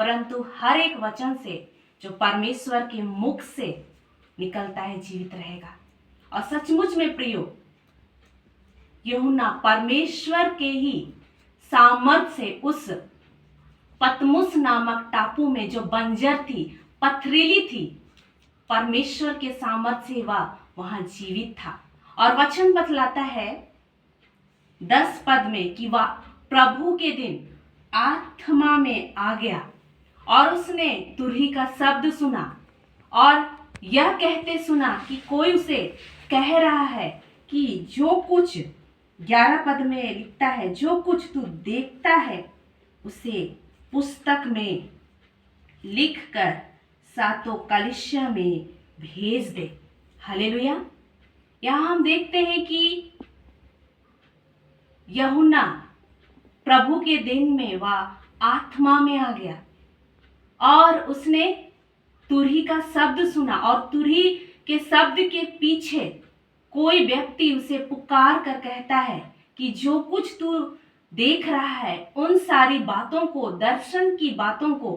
परंतु हर एक वचन से जो परमेश्वर के मुख से निकलता है जीवित रहेगा। और सचमुच में प्रियो, यूहन्ना परमेश्वर के ही सामर्थ से उस पतमुस नामक टापू में जो बंजर थी, पथरीली थी, परमेश्वर के सामर्थ से वह वहां जीवित था। और वचन बतलाता है 10 पद में कि वह प्रभु के दिन आत्मा में आ गया और उसने तुरही का शब्द सुना और यह कहते सुना कि कोई उसे कह रहा है कि जो कुछ 11 पद में लिखता है, जो कुछ तू देखता है उसे पुस्तक में लिखकर 7 कलीसिया में भेज दे। हालेलुया। यहाँ हम देखते हैं कि यूहन्ना प्रभु के दिन में वह आत्मा में आ गया और उसने तुरही का शब्द सुना और तुरही के शब्द के पीछे कोई व्यक्ति उसे पुकार कर कहता है कि जो कुछ तू देख रहा है उन सारी बातों को, दर्शन की बातों को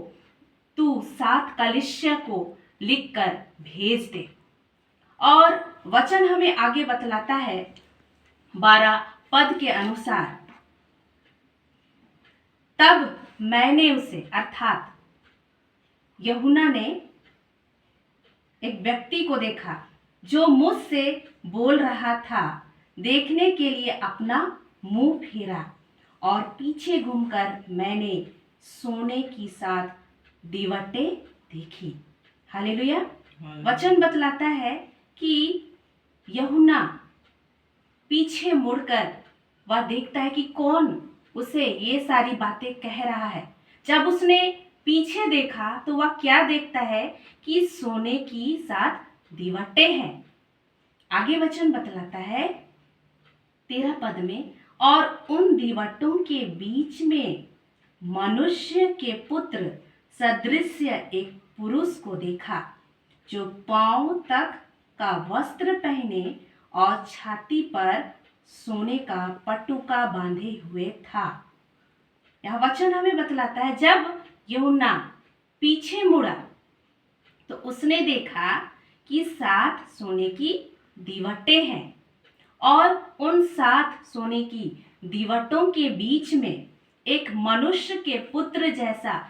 तू 7 कलीसिया को लिखकर भेज दे। और वचन हमें आगे बतलाता है 12 पद के अनुसार, तब मैंने उसे, अर्थात यूहन्ना ने एक व्यक्ति को देखा जो मुझसे बोल रहा था। देखने के लिए अपना मुंह फेरा और पीछे घूमकर मैंने सोने की 7 दीवटें देखी। हालेलुया। वचन बतलाता है कि यूहन्ना पीछे मुड़कर वह देखता है कि कौन उसे ये सारी बातें कह रहा है। जब उसने पीछे देखा तो वह क्या देखता है कि सोने की 7 दीवटें हैं। आगे वचन बतलाता है 13 पद में, और उन दीवटों के बीच में मनुष्य के पुत्र सदृश एक पुरुष को देखा जो पांव तक का वस्त्र पहने और छाती पर सोने का पटुका बांधे हुए था। यह वचन हमें बतलाता है जब यूहन्ना पीछे मुड़ा तो उसने देखा कि 7 सोने की दीवटें हैं और उन 7 सोने की दीवटों के बीच में एक मनुष्य के पुत्र जैसा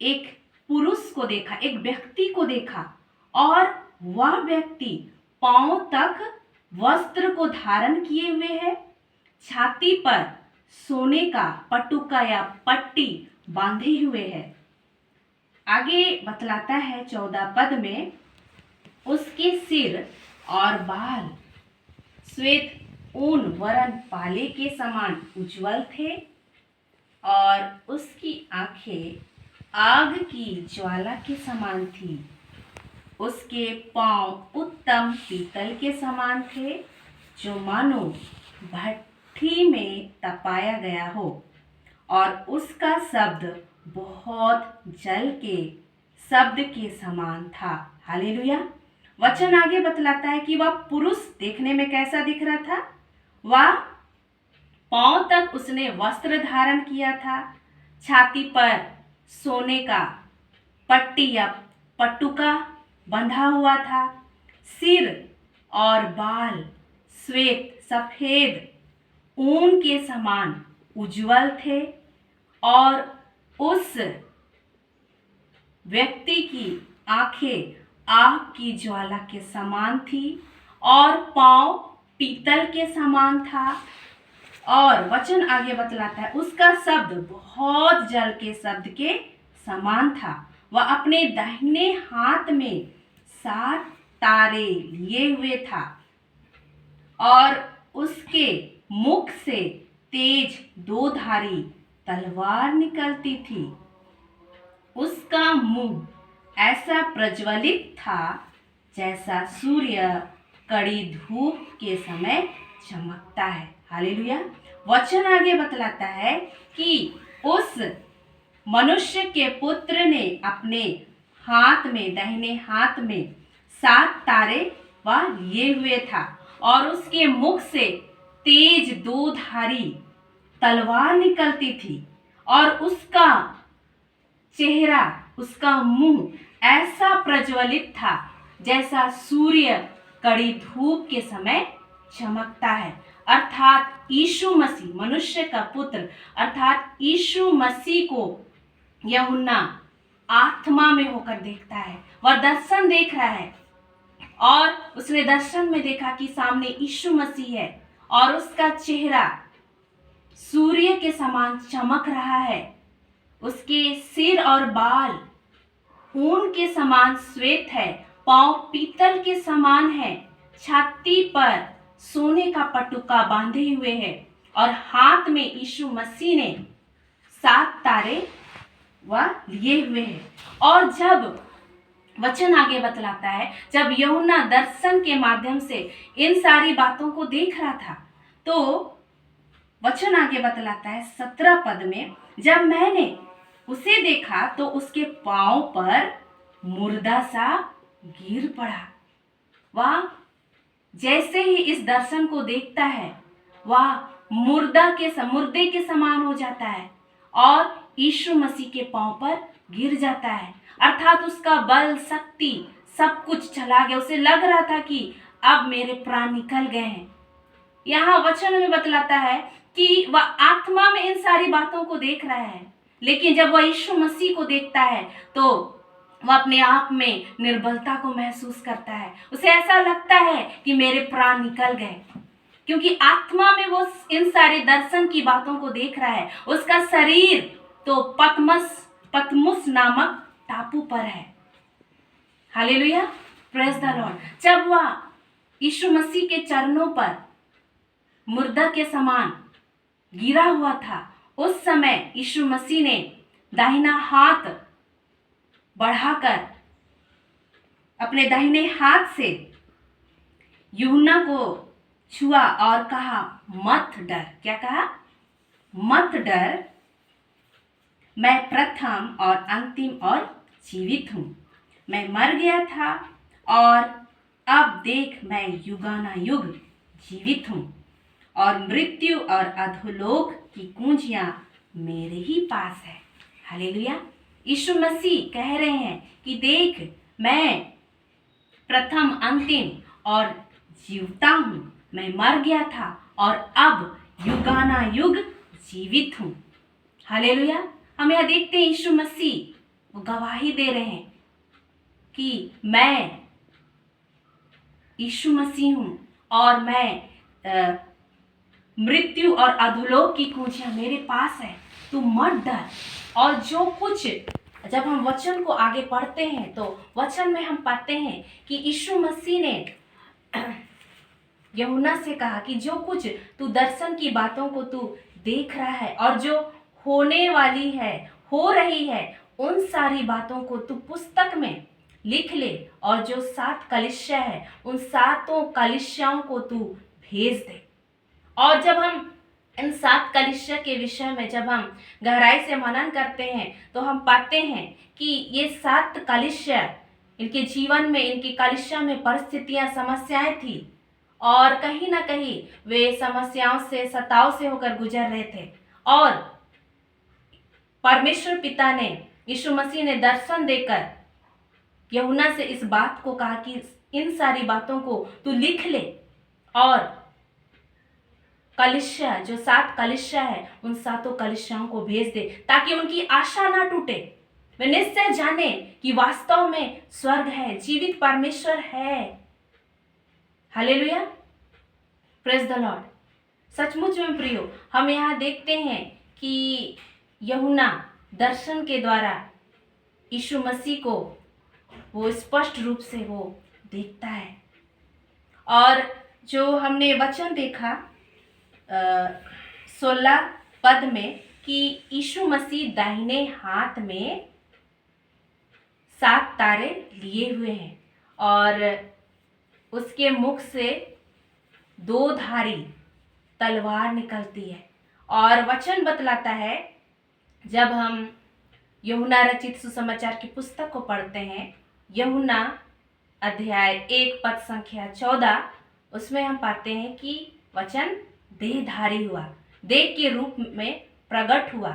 एक पुरुष को देखा, एक व्यक्ति को देखा, और वह व्यक्ति पांव तक वस्त्र को धारण किए हुए है, छाती पर सोने का पटुका या पट्टी बांधे हुए है। आगे बतलाता है 14 पद में, उसके सिर और बाल श्वेत ऊन वरन पाले के समान उज्जवल थे और उसकी आंखें आग की ज्वाला के समान थी। उसके पांव उत्तम पीतल के समान थे जो मानो भट्ठी में तपाया गया हो, और उसका शब्द बहुत जल के शब्द के समान था। हालेलुया। वचन आगे बतलाता है कि वह पुरुष देखने में कैसा दिख रहा था। वह पांव तक उसने वस्त्र धारण किया था, छाती पर सोने का पट्टी या पटुका बंधा हुआ था, सिर और बाल श्वेत सफेद ऊन के समान उज्जवल थे और उस व्यक्ति की आंखें आग की ज्वाला के समान थी और पांव पीतल के समान था। और वचन आगे बतलाता है उसका शब्द बहुत जल के शब्द के समान था। वह अपने दाहिने हाथ में 7 तारे लिए हुए था और उसके मुख से तेज 2 धारी तलवार निकलती थी। उसका मुंह ऐसा प्रज्वलित था जैसा सूर्य कड़ी धूप के समय चमकता है। हालेलुया। वचन आगे बतलाता है कि उस मनुष्य के पुत्र ने अपने हाथ में, दाहिने हाथ में 7 तारे वह लिए हुए था और उसके मुख से तेज 2 धारी तलवार निकलती थी और उसका चेहरा, उसका मुंह ऐसा प्रज्वलित था जैसा सूर्य कड़ी धूप के समय चमकता है। अर्थात यीशु मसीह, मनुष्य का पुत्र अर्थात यीशु मसीह को यूहन्ना आत्मा में होकर देखता है। वह दर्शन देख रहा है और उसने दर्शन में देखा कि सामने यीशु मसीह है और उसका चेहरा सूर्य के समान चमक रहा है। उसके सिर और बाल ऊन के समान श्वेत है, पांव पीतल के समान है, छाती पर सोने का पटुका बांधे हुए है और हाथ में यीशु मसीह ने 7 तारे वह लिए हुए हैं। और जब वचन आगे बतलाता है, जब यूहन्ना दर्शन के माध्यम से इन सारी बातों को देख रहा था, तो वचन आगे बतलाता है 17 पद में, जब मैंने उसे देखा तो उसके पांव पर मुर्दा सा गिर पड़ा। वह जैसे ही इस दर्शन को देखता है, वह मुर्दे के समान हो जाता है और यीशु मसीह के पांव पर गिर जाता है। अर्थात उसका बल, शक्ति, सब कुछ चला गया। उसे लग रहा था कि अब मेरे प्राण निकल गए हैं। यहाँ वचन में बतलाता है कि वह आत्मा में इन सारी बातों को देख रहा है, लेकिन जब वह यीशु मसीह को देखता है तो वह अपने आप में निर्बलता को महसूस करता है। उसे ऐसा लगता है कि मेरे प्राण निकल गए, क्योंकि आत्मा में वो इन सारे दर्शन की बातों को देख रहा है। उसका शरीर तो पतमुस नामक टापू पर है। Hallelujah, praise the Lord. जब वह यीशु मसीह के चरणों पर मुर्दा के समान गिरा हुआ था, उस समय यीशु मसीह ने दाहिना हाथ बढ़ाकर अपने दाहिने हाथ से यूहन्ना को छुआ और कहा, मत डर। क्या कहा? मत डर, मैं प्रथम और अंतिम और जीवित हूँ। मैं मर गया था और अब देख मैं युगानुयुग जीवित हूँ और मृत्यु और अधोलोक की कुंजियां मेरे ही पास है। हालेलुया। यीशु मसीह कह रहे हैं कि देख, मैं प्रथम, अंतिम और जीवता हूँ। मैं मर गया था और अब युगानुयुग जीवित हूँ। हालेलुया। हम यह देखते हैं यीशु मसीह वो गवाही दे रहे हैं कि मैं यीशु मसीह हूँ और मैं मृत्यु और अधोलोक की कुंजियां मेरे पास है, तू मत डर। और जो कुछ, जब हम वचन को आगे पढ़ते हैं तो वचन में हम पाते हैं कि यीशु मसीह ने यूहन्ना से कहा कि जो कुछ तू दर्शन की बातों को तू देख रहा है और जो होने वाली है, हो रही है, उन सारी बातों को तू पुस्तक में लिख ले और जो 7 कलीसिया है उन 7 कलीसियाओं को तू भेज दे। और जब हम इन 7 कलीसिया के विषय में जब हम गहराई से मनन करते हैं तो हम पाते हैं कि ये 7 कलीसिया, इनके जीवन में, इनकी कलीसिया में परिस्थितियां, समस्याएं थी और कहीं ना कहीं वे समस्याओं से, सताव से होकर गुजर रहे थे। और परमेश्वर पिता ने, यीशु मसीह ने दर्शन देकर यूहन्ना से इस बात को कहा कि इन सारी बातों को तू लिख ले और कलीसिया, जो 7 कलीसिया है, उन 7 कलीसियाओं को भेज दे ताकि उनकी आशा ना टूटे। वे निश्चय जाने कि वास्तव में स्वर्ग है, जीवित परमेश्वर है। Hallelujah, praise the Lord. सचमुच में प्रियो, हम यहाँ देखते हैं कि यूहन्ना दर्शन के द्वारा यीशु मसीह को वो स्पष्ट रूप से वो देखता है। और जो हमने वचन देखा 16 पद में कि यीशु मसीह दाहिने हाथ में 7 तारे लिए हुए हैं और उसके मुख से 2 धारी तलवार निकलती है। और वचन बतलाता है, जब हम यूहन्ना रचित सुसमाचार की पुस्तक को पढ़ते हैं, यूहन्ना अध्याय 1 पद संख्या 14, उसमें हम पाते हैं कि वचन देहधारी हुआ, देह के रूप में प्रकट हुआ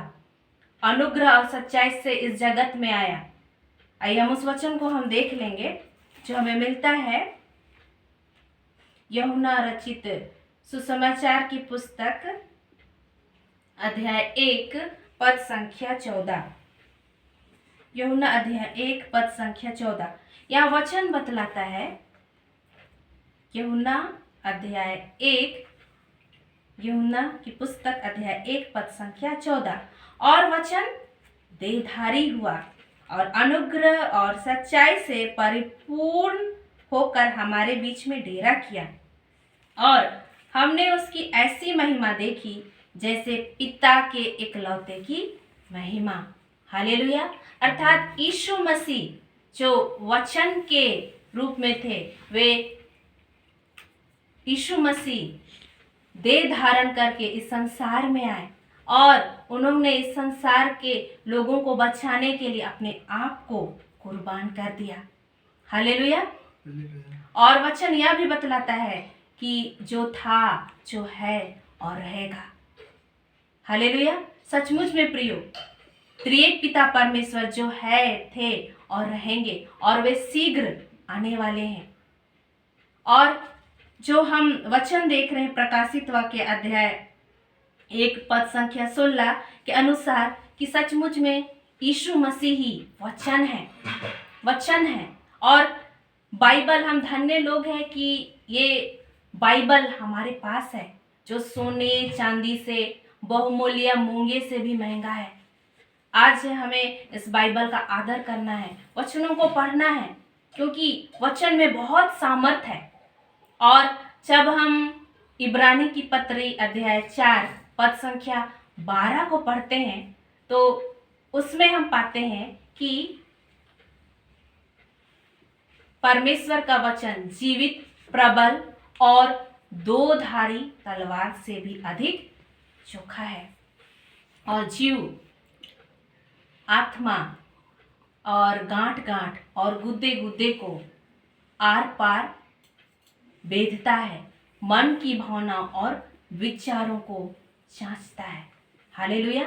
अनुग्रह और सच्चाई से इस जगत में आया। आइए हम उस वचन को हम देख लेंगे जो हमें मिलता है यूहन्ना रचित सुसमाचार की पुस्तक अध्याय 1 पद संख्या 14। यूहन्ना अध्याय 1 पद संख्या 14। यह वचन बतलाता है, यूहन्ना अध्याय 1, यूहन्ना की पुस्तक अध्याय 1 पद संख्या 14। और वचन देहधारी हुआ और अनुग्रह और सच्चाई से परिपूर्ण होकर हमारे बीच में डेरा किया, और हमने उसकी ऐसी महिमा देखी जैसे पिता के इकलौते की महिमा। हालेलुया। अर्थात यीशु मसीह जो वचन के रूप में थे, वे यीशु मसीह देह धारण करके इस संसार में आए और उन्होंने इस संसार के लोगों को बचाने के लिए अपने आप को कुर्बान कर दिया। हालेलुया। और वचन यह भी बतलाता है कि जो था, जो है और रहेगा। हालेलुया। सचमुच में प्रियो, त्रिएक पिता परमेश्वर जो है, थे और रहेंगे, और वे शीघ्र आने वाले हैं। और जो हम वचन देख रहे हैं प्रकाशित वाक्य अध्याय 1 पद संख्या 16 के अनुसार कि सचमुच में यीशु मसीह ही वचन है। और बाइबल, हम धन्य लोग हैं कि ये बाइबल हमारे पास है, जो सोने चांदी से, बहुमूल्य मूंगे से भी महंगा है। आज हमें इस बाइबल का आदर करना है, वचनों को पढ़ना है, क्योंकि वचन में बहुत सामर्थ है। और जब हम इब्रानी की पत्री अध्याय 4 पद संख्या 12 को पढ़ते हैं तो उसमें हम पाते हैं कि परमेश्वर का वचन जीवित, प्रबल और दो धारी तलवार से भी अधिक चोखा है, और जीव, आत्मा और गांठ गांठ और गुद्दे गुद्दे को आर पार भेदता है, मन की भावना और विचारों को जांचता है। हालेलुया।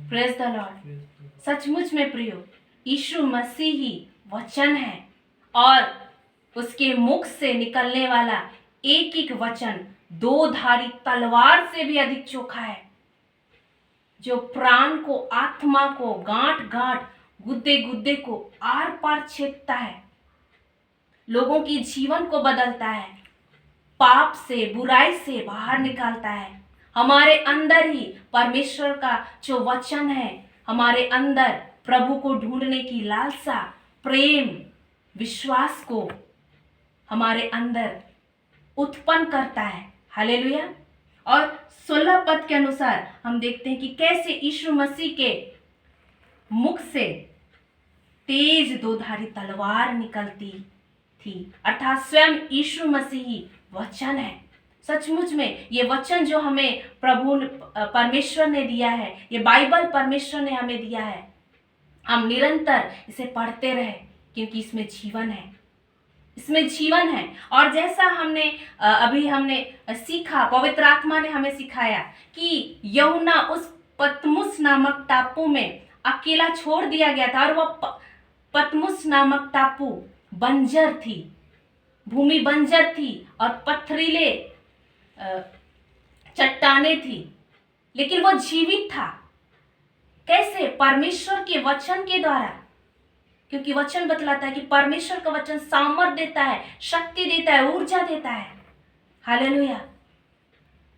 Praise the Lord. सचमुच में प्रियो, यीशु मसीह ही वचन है, और उसके मुख से निकलने वाला एक एक वचन दो धारी तलवार से भी अधिक चोखा है, जो प्राण को, आत्मा को, गांठ गांठ, गुद्दे गुद्दे को आर पार छेदता है, लोगों की जीवन को बदलता है, पाप से, बुराई से बाहर निकालता है। हमारे अंदर ही परमेश्वर का जो वचन है, हमारे अंदर प्रभु को ढूंढने की लालसा, प्रेम, विश्वास को हमारे अंदर उत्पन्न करता है। हालेलुया। और 16 पद के अनुसार हम देखते हैं कि कैसे यीशु मसीह के मुख से तेज दो धारी तलवार निकलती थी, अर्थात स्वयं यीशु मसीह ही वचन है। सचमुच में ये वचन जो हमें प्रभु परमेश्वर ने दिया है, ये बाइबल परमेश्वर ने हमें दिया है, हम निरंतर इसे पढ़ते रहे, क्योंकि इसमें जीवन है, इसमें जीवन है। और जैसा अभी हमने सीखा, पवित्र आत्मा ने हमें सिखाया कि यूहन्ना उस पतमुस नामक टापू में अकेला छोड़ दिया गया था, और वह पतमुस नामक टापू बंजर थी, भूमि बंजर थी और पथरीले चट्टाने थी, लेकिन वो जीवित था। कैसे? परमेश्वर के वचन के द्वारा, क्योंकि वचन बतलाता है कि परमेश्वर का वचन सामर्थ देता है, शक्ति देता है, ऊर्जा देता है। हालेलुया।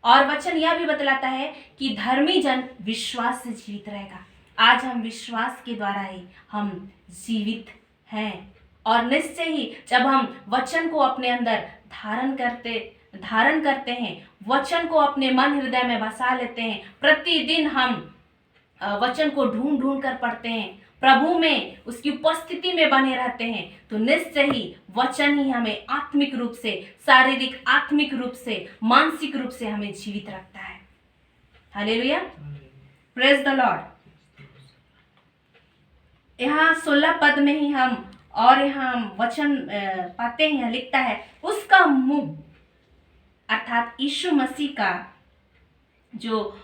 और वचन यह भी बतलाता है कि धर्मी जन विश्वास से जीवित रहेगा। आज हम विश्वास के द्वारा ही हम जीवित हैं, और निश्चय ही जब हम वचन को अपने अंदर धारण करते हैं, वचन को अपने मन हृदय में बसा लेते हैं, प्रतिदिन हम वचन को ढूंढ ढूंढ कर पढ़ते हैं, प्रभु में उसकी उपस्थिति में बने रहते हैं, तो निश्चय ही वचन ही हमें आत्मिक रूप से, शारीरिक, आत्मिक रूप से, मानसिक रूप से हमें जीवित रखता है। हालेलुया। Praise the Lord. यहाँ 16 पद में ही हम वचन पाते हैं, लिखता है, उसका मुंह, अर्थात यीशु मसीह का जो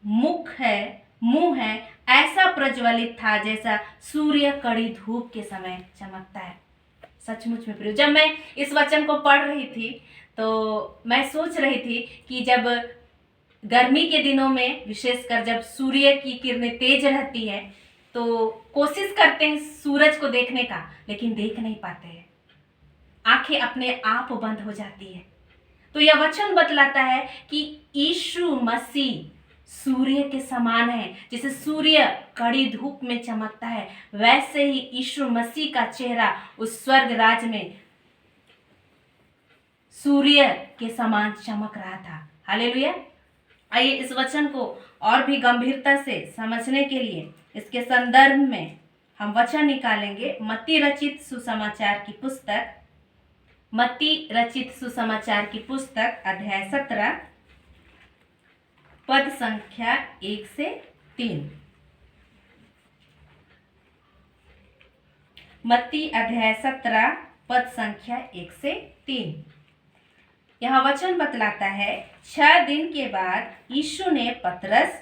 मुंह है, ऐसा प्रज्वलित था जैसा सूर्य कड़ी धूप के समय चमकता है। सचमुच में प्रिय, जब मैं इस वचन को पढ़ रही थी तो मैं सोच रही थी कि जब गर्मी के दिनों में विशेषकर जब सूर्य की किरणें तेज रहती है तो कोशिश करते हैं सूरज को देखने का, लेकिन देख नहीं पाते हैं, आंखें अपने आप बंद हो जाती है। तो यह वचन बतलाता है कि यीशु मसीह सूर्य के समान है। जैसे सूर्य कड़ी धूप में चमकता है, वैसे ही यीशु मसीह का चेहरा उस स्वर्ग राज में सूर्य के समान चमक रहा था। हालेलुया। आइए इस वचन को और भी गंभीरता से समझने के लिए इसके संदर्भ में हम वचन निकालेंगे। मत्ती रचित सुसमाचार की पुस्तक, मत्ती रचित सुसमाचार की पुस्तक अध्याय 17 पद संख्या 1 से 3। मत्ती अध्याय 17 पद संख्या 1 से 3। यह वचन बतलाता है, 6 दिन के बाद यीशु ने पतरस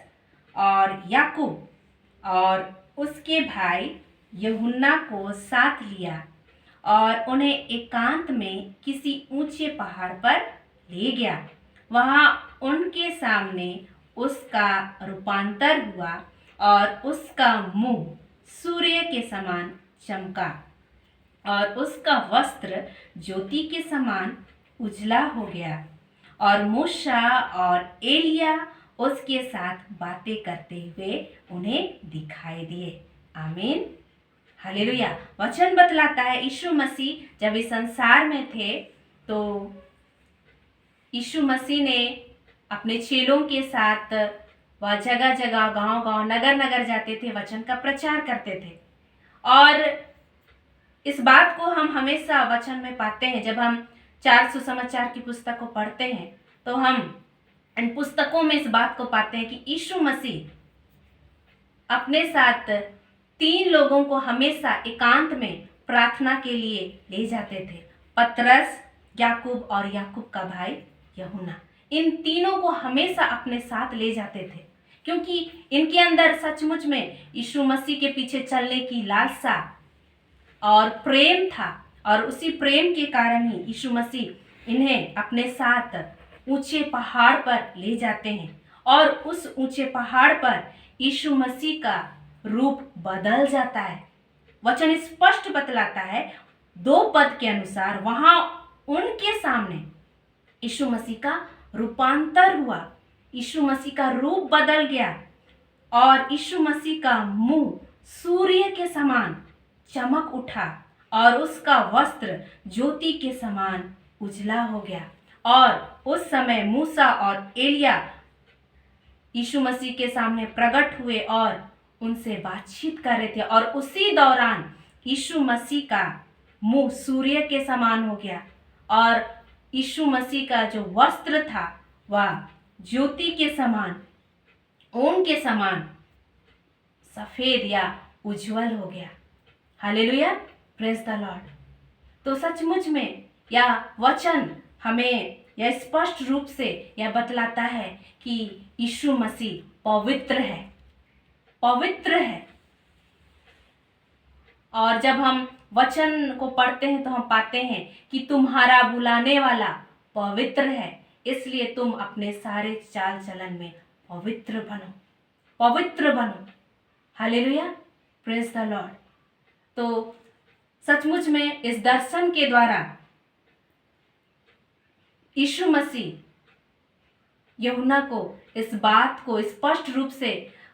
और याकूब और उसके भाई यूहन्ना को साथ लिया और उन्हें एकांत में किसी ऊंचे पहाड़ पर ले गया। वहां उनके सामने उसका रूपांतर हुआ और उसका मुंह सूर्य के समान चमका और उसका वस्त्र ज्योति के समान उजला हो गया। और मूसा और एलिया उसके साथ बातें करते हुए उन्हें दिखाई दिए। आमीन, हालेलुया। वचन बतलाता है यीशु मसीह जब इस संसार में थे तो यीशु मसीह ने अपने चेलों के साथ वह जगह जगह, गांव गांव, नगर नगर जाते थे, वचन का प्रचार करते थे। और इस बात को हम हमेशा वचन में पाते हैं। जब हम 4 सुसमाचार की पुस्तक को पढ़ते हैं तो हम इन पुस्तकों में इस बात को पाते हैं कि यीशु मसीह अपने साथ 3 लोगों को हमेशा एकांत में प्रार्थना के लिए ले जाते थे। पतरस, याकूब और याकूब का भाई यूहन्ना। इन तीनों को हमेशा अपने साथ ले जाते थे क्योंकि इनके अंदर सचमुच में यीशु मसीह के पीछे चलने की लालसा और प्रेम था। और उसी प्रेम के कारण ही यीशु मसीह इन्हें अपने साथ ऊंचे पहाड़ पर ले जाते हैं और उस ऊंचे पहाड़ पर यीशु मसीह का रूप बदल जाता है। वचन स्पष्ट बतलाता है 2 पद के अनुसार, वहां उनके सामने यीशु मसीह का रूपांतर हुआ, यीशु मसीह का रूप बदल गया और यीशु मसीह का मुंह सूर्य के समान चमक उठा और उसका वस्त्र ज्योति के समान उजला हो गया। और उस समय मूसा और एलिया यीशु मसीह के सामने प्रकट हुए और उनसे बातचीत कर रहे थे और उसी दौरान यीशु मसीह का मुंह सूर्य के समान हो गया और यीशु मसीह का जो वस्त्र था वह ज्योति के समान, ऊन के समान सफेद या उज्जवल हो गया। Hallelujah, praise the Lord. तो सचमुच में यह वचन हमें यह स्पष्ट रूप से यह बतलाता है कि यीशु मसीह पवित्र है, पवित्र है। और जब हम वचन को पढ़ते हैं तो हम पाते हैं कि तुम्हारा बुलाने वाला पवित्र है, इसलिए तुम अपने सारे चाल चलन में पवित्र बनो, पवित्र बनो। Hallelujah, praise the Lord. तो सचमुच में इस दर्शन के द्वारा यीशु मसीह यूहन्ना को इस बात को स्पष्ट रूप से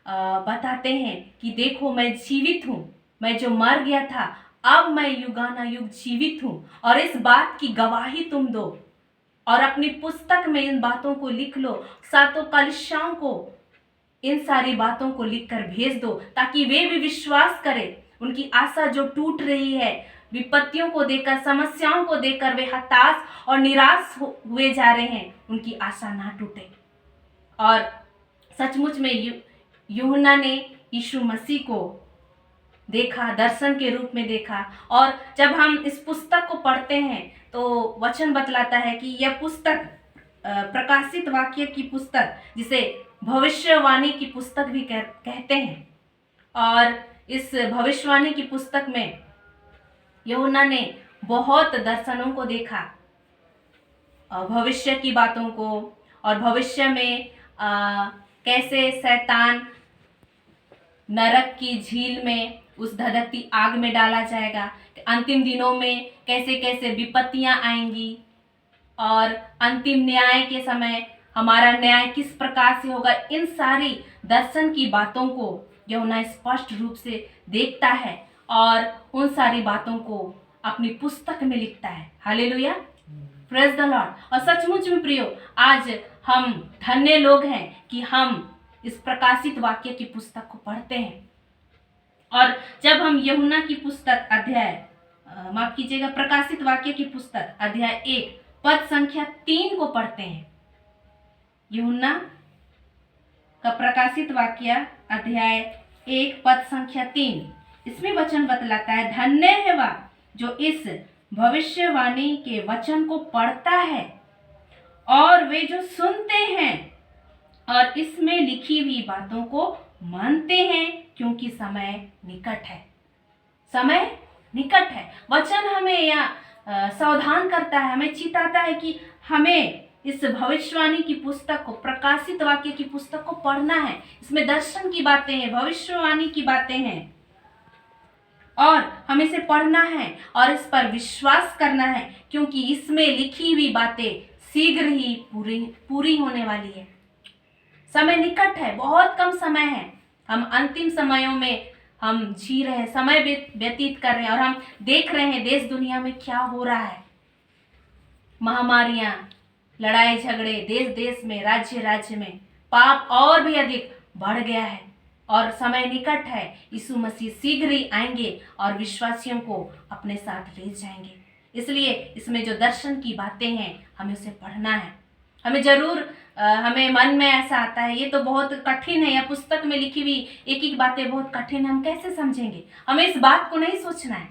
बताते हैं कि देखो मैं जीवित हूँ, मैं जो मर गया था अब मैं युगानुयुग जीवित हूँ। और इस बात की गवाही तुम दो और अपनी पुस्तक में इन बातों को लिख लो, 7 कलीसियाओं को इन सारी बातों को लिखकर भेज दो ताकि वे भी विश्वास करें। उनकी आशा जो टूट रही है, विपत्तियों को देखकर, समस्याओं को देखकर वे हताश और निराश हुए जा रहे हैं, उनकी आशा ना टूटे। और सचमुच में यूहन्ना ने यीशु मसीह को देखा, दर्शन के रूप में देखा। और जब हम इस पुस्तक को पढ़ते हैं तो वचन बतलाता है कि यह पुस्तक प्रकाशित वाक्य की पुस्तक, जिसे भविष्यवाणी की पुस्तक भी कहते हैं, और इस भविष्यवाणी की पुस्तक में यूहन्ना ने बहुत दर्शनों को देखा, भविष्य की बातों को, और भविष्य में कैसे शैतान नरक की झील में, उस धधकती आग में डाला जाएगा, अंतिम दिनों में कैसे कैसे विपत्तियां आएंगी, और अंतिम न्याय के समय हमारा न्याय किस प्रकार से होगा। इन सारी दर्शन की बातों को यूहन्ना स्पष्ट रूप से देखता है और उन सारी बातों को अपनी पुस्तक में लिखता है। Hallelujah, praise the Lord. और सचमुच में प्रियो, आज हम धन्य लोग हैं कि हम इस प्रकाशित वाक्य की पुस्तक को पढ़ते हैं। और जब हम यूहन्ना की पुस्तक माफ कीजिएगा, प्रकाशित वाक्य की पुस्तक अध्याय 1 पद संख्या 3 को पढ़ते हैं, यूहन्ना का प्रकाशित वाक्य अध्याय 1 पद संख्या 3, इसमें वचन बतलाता है, धन्य है वह जो इस भविष्यवाणी के वचन को पढ़ता है और वे जो सुनते हैं और इसमें लिखी हुई बातों को मानते हैं, क्योंकि समय निकट है। समय निकट है। वचन हमें यह सावधान करता है, हमें चिताता है कि हमें इस भविष्यवाणी की पुस्तक को, प्रकाशित वाक्य की पुस्तक को पढ़ना है। इसमें दर्शन की बातें हैं, भविष्यवाणी की बातें हैं, और हमें इसे पढ़ना है और इस पर विश्वास करना है, क्योंकि इसमें लिखी हुई बातें शीघ्र ही पूरी होने वाली है। समय निकट है, बहुत कम समय है। हम अंतिम समयों में हम जी रहे हैं, समय व्यतीत कर रहे हैं, और हम देख रहे हैं देश दुनिया में क्या हो रहा है। महामारियां, लड़ाई झगड़े, देश देश में, राज्य राज्य में, पाप और भी अधिक बढ़ गया है और समय निकट है। यीशु मसीह शीघ्र ही आएंगे और विश्वासियों को अपने साथ ले जाएंगे। इसलिए इसमें जो दर्शन की बातें हैं, हमें उसे पढ़ना है। हमें जरूर हमें मन में ऐसा आता है, ये तो बहुत कठिन है, या पुस्तक में लिखी हुई एक एक बातें बहुत कठिन है, हम कैसे समझेंगे। हमें इस बात को नहीं सोचना है।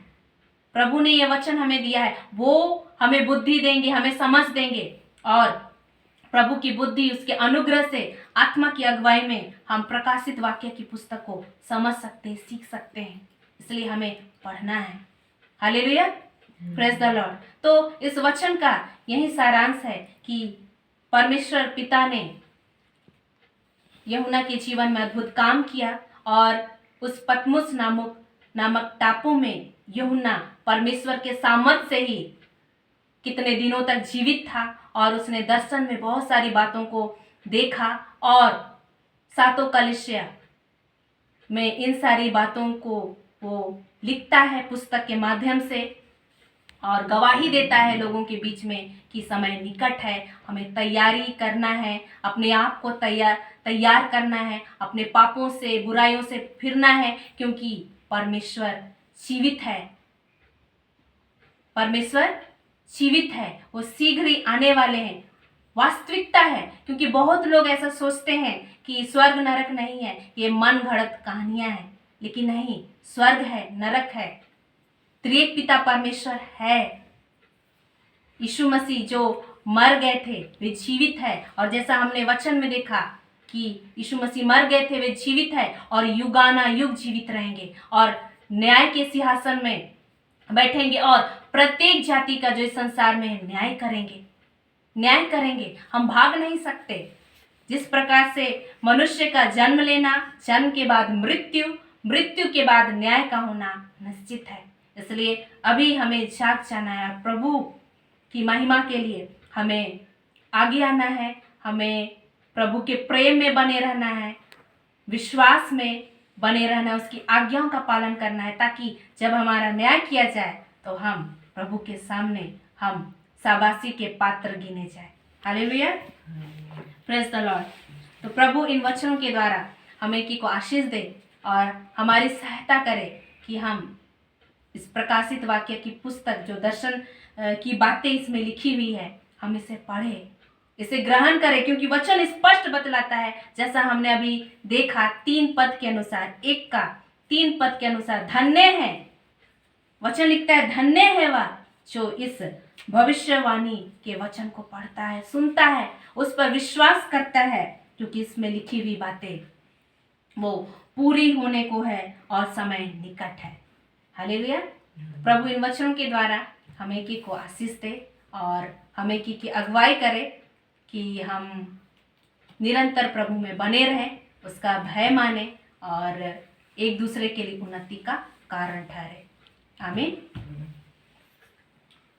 प्रभु ने ये वचन हमें दिया है, वो हमें बुद्धि देंगे, हमें समझ देंगे, और प्रभु की बुद्धि, उसके अनुग्रह से, आत्मा की अगुवाई में हम प्रकाशित वाक्य की पुस्तक को समझ सकते हैं, सीख सकते हैं। इसलिए हमें पढ़ना है। Hallelujah, praise the Lord. तो इस वचन का यही सारांश है कि परमेश्वर पिता ने यूहन्ना के जीवन में अद्भुत काम किया, और उस पतमुस नामक टापू में यूहन्ना परमेश्वर के सामर्थ से ही कितने दिनों तक जीवित था, और उसने दर्शन में बहुत सारी बातों को देखा, और सातों कलीसिया में इन सारी बातों को वो लिखता है पुस्तक के माध्यम से, और गवाही देता है लोगों के बीच में कि समय निकट है, हमें तैयारी करना है, अपने आप को तैयार करना है, अपने पापों से, बुराइयों से फिरना है, क्योंकि परमेश्वर जीवित है। परमेश्वर जीवित है, वो शीघ्र ही आने वाले हैं। वास्तविकता है, क्योंकि बहुत लोग ऐसा सोचते हैं कि स्वर्ग नरक नहीं है, ये मन घड़त कहानियां हैं, लेकिन नहीं, स्वर्ग है, नरक है, त्रिएक पिता परमेश्वर है। यीशु मसीह जो मर गए थे वे जीवित है, और जैसा हमने वचन में देखा कि यीशु मसीह मर गए थे, वे जीवित है और युगाना युग जीवित रहेंगे, और न्याय के सिंहासन में बैठेंगे, और प्रत्येक जाति का जो इस संसार में है न्याय करेंगे। हम भाग नहीं सकते। जिस प्रकार से मनुष्य का जन्म लेना, जन्म के बाद मृत्यु, मृत्यु के बाद न्याय का होना निश्चित है। इसलिए अभी हमें जाग जाना है, प्रभु की महिमा के लिए हमें आगे आना है, हमें प्रभु के प्रेम में बने रहना है, विश्वास में बने रहना है, उसकी आज्ञाओं का पालन करना है, ताकि जब हमारा न्याय किया जाए तो हम प्रभु के सामने हम शाबाशी के पात्र गिने जाए। Hallelujah, praise the Lord. तो प्रभु इन वचनों के द्वारा हमें की को आशीष दे और हमारी सहायता करे कि हम इस प्रकाशित वाक्य की पुस्तक, जो दर्शन की बातें इसमें लिखी हुई है, हम इसे पढ़े, इसे ग्रहण करें, क्योंकि वचन स्पष्ट बतलाता है, जैसा हमने अभी देखा 3 पद के अनुसार, 1 का 3 पद के अनुसार, धन्य है, वचन लिखता है, धन्य है वह जो इस भविष्यवाणी के वचन को पढ़ता है, सुनता है, उस पर विश्वास करता है, क्योंकि इसमें लिखी हुई बातें वो पूरी होने को है और समय निकट है। हालेलुया। प्रभु इन वचनों के द्वारा हमें की को आशीष दे और हमें की अगुवाई करे कि हम निरंतर प्रभु में बने रहें, उसका भय माने और एक दूसरे के लिए उन्नति का कारण ठहरे। आमीन।